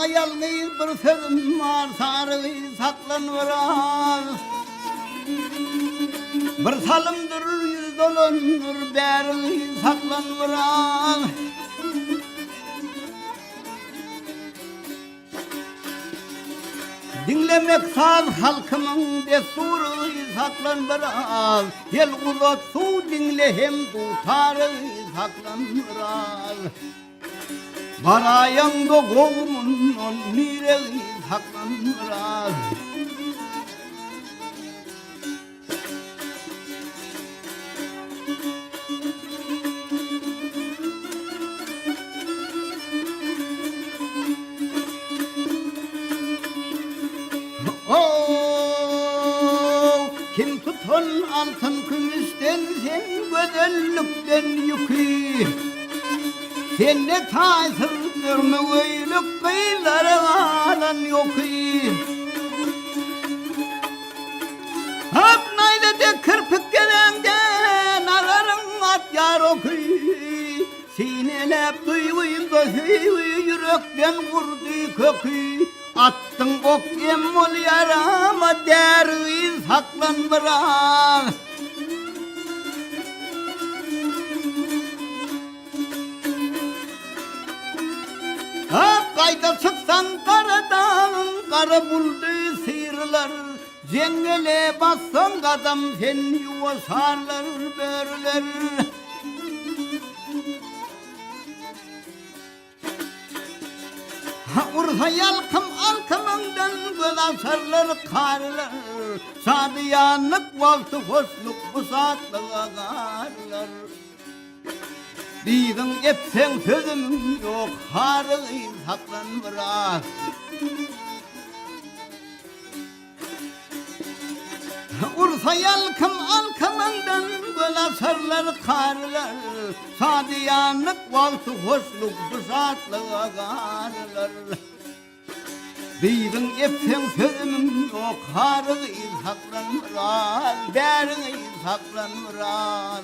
yalnız bir sözüm var, sarı saklanıverar. Bir salımdır yüz dolanır, beri saklanıverar. Dinlemek saz halkımın desturu saklanıverar. El uzat su dinle hem tutarı saklanıverar. Barayanda govumun on nireği saklanıverar. Kim tutun altın kümüşten sen güzellikten yükü. Sen de tasir görme öylük kıyıları alan yok ki. Hap naylede kırpık gelenden alarım at yar oku. Sinelep duyuyum da yürekten vurdu kökü. Attın ok emmol yarama derviz saklanıverar. Kayda çıksan karadan kara buldu sıyırlar. Cengele bassan kadam sen yuva sarlar börler. Urfa yalkım alkımından göl asarlar karlar. Sadiyanlık valtı hoşluk bu saatli ağarlar. Didin etsen sözüm yok, harı saklanıverar. Urfa yalkım alkımından göl asarlar karlar. Sadiyanlık valtı hoşluk bu saatli ağarlar. Didin etsen sözüm yok, harı saklanıverar. Beri saklanıverar.